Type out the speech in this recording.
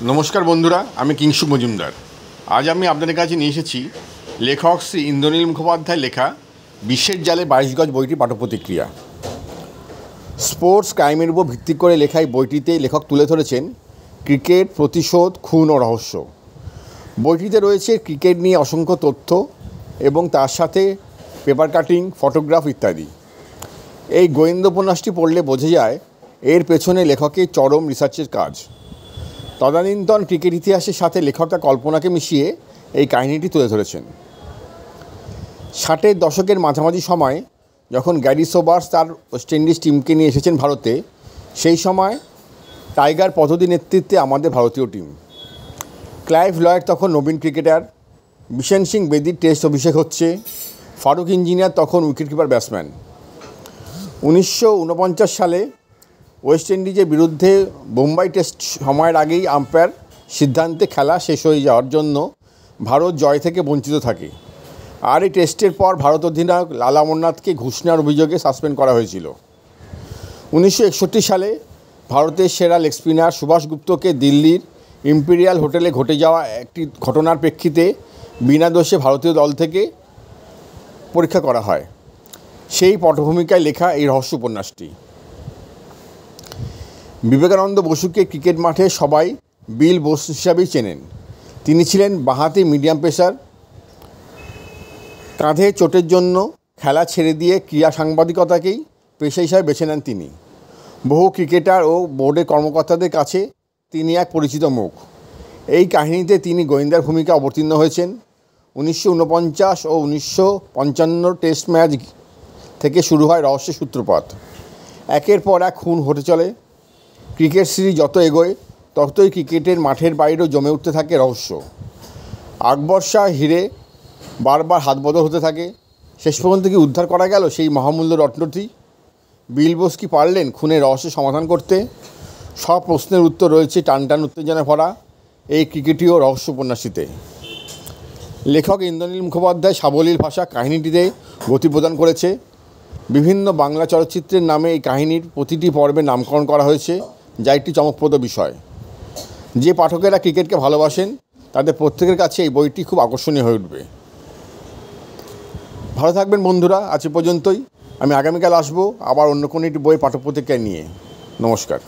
নমস্কার বন্ধুরা, আমি কিংসু মজুমদার। আজ আমি আপনাদের কাছে নিয়ে এসেছি লেখক শ্রী ইন্দ্রনীল মুখোপাধ্যায় লেখা বিশ্বের জালে 22 গজ বইটি পাঠ্যপ্রতিক্রিয়া। স্পোর্টস ক্রাইমের উপর ভিত্তি করে লেখা এই বইটিতে লেখক তুলে ধরেছেন ক্রিকেট, প্রতিশোধ, খুন ও রহস্য। বইটিতে রয়েছে ক্রিকেট নিয়ে অসংখ্য তথ্য এবং তার সাথে পেপার কাটিং, ফটোগ্রাফ ইত্যাদি। এই গোয়েন্দা উপন্যাসটি পড়লে বোঝা যায় এর পেছনে লেখকের চরম রিসার্চের কাজ। তদানীন্তন ক্রিকেট ইতিহাসের সাথে লেখক তার কল্পনাকে মিশিয়ে এই কাহিনীটি তুলে ধরেছেন। 60-এর দশকের মাঝামাঝি সময় যখন গ্যারি সোবার্স তার ওয়েস্ট ইন্ডিজ টিমকে নিয়ে এসেছেন ভারতে, সেই সময় টাইগার পদ্ধতি নেতৃত্বে আমাদের ভারতীয় টিম। ক্লাইভ লয়েড তখন নবীন ক্রিকেটার, বিশেন সিং বেদির টেস্ট অভিষেক হচ্ছে, ফারুক ইঞ্জিনিয়ার তখন উইকেটকিপার ব্যাটসম্যান। 1949 সালে ওয়েস্ট ইন্ডিজের বিরুদ্ধে বোম্বাই টেস্ট সময়ের আগেই আম্পায়ার সিদ্ধান্তে খেলা শেষ হয়ে যাওয়ার জন্য ভারত জয় থেকে বঞ্চিত থাকে। আর এই টেস্টের পর ভারত অধিনায়ক লালা অমরনাথকে ঘুষ নেওয়ার অভিযোগে সাসপেন্ড করা হয়েছিল। 1961 সালে ভারতের সেরা লেগ স্পিনার সুভাষ গুপ্তকে দিল্লির ইম্পেরিয়াল হোটেলে ঘটে যাওয়া একটি ঘটনার প্রেক্ষিতে বিনা দোষে ভারতীয় দল থেকে পরীক্ষা করা হয়। সেই পটভূমিকায় লেখা এই রহস্য উপন্যাসটি। বিবেকানন্দ বসুকে ক্রিকেট মাঠে সবাই বিল বোস হিসাবেই চেনেন। তিনি ছিলেন বাঁহাতি মিডিয়াম পেসার। কাঁধে চোটের জন্য খেলা ছেড়ে দিয়ে ক্রীড়া সাংবাদিকতাকেই পেশা হিসাবে বেছে নেন তিনি। বহু ক্রিকেটার ও বোর্ডের কর্মকর্তাদের কাছে তিনি এক পরিচিত মুখ। এই কাহিনীতে তিনি গোয়েন্দার ভূমিকা অবতীর্ণ হয়েছেন। 1949 ও 1955 টেস্ট ম্যাচ থেকে শুরু হয় রহস্যের সূত্রপাত। একের পর এক খুন হতে চলে। ক্রিকেট সিরিজ যত এগোয় ততই ক্রিকেটের মাঠের বাইরেও জমে উঠতে থাকে রহস্য। আকবর শাহ হিরে বারবার হাতবদল হতে থাকে। শেষ পর্যন্ত কি উদ্ধার করা গেল সেই মহামূল্য রত্নটি? বিল বোস কি পারলেন খুনের রহস্য সমাধান করতে? সব প্রশ্নের উত্তর রয়েছে টানটান উত্তেজনা ভরা এই ক্রিকেটীয় রহস্য উপন্যাসটিতে। লেখক ইন্দ্রনীল মুখোপাধ্যায় সাবলীল ভাষা কাহিনীটিতে গতি প্রদান করেছে। বিভিন্ন বাংলা চলচ্চিত্রের নামে এই কাহিনীর প্রতিটি পর্বে নামকরণ করা হয়েছে, যা একটি চমকপ্রদ বিষয়। যে পাঠকেরা ক্রিকেটকে ভালোবাসেন তাদের প্রত্যেকের কাছে এই বইটি খুব আকর্ষণীয় হয়ে উঠবে। ভালো থাকবেন বন্ধুরা, আজ পর্যন্তই। আমি আগামীকাল আসবো আবার অন্য কোনো একটি বই পাঠ্যপ্রতিক্রিয়া নিয়ে। নমস্কার।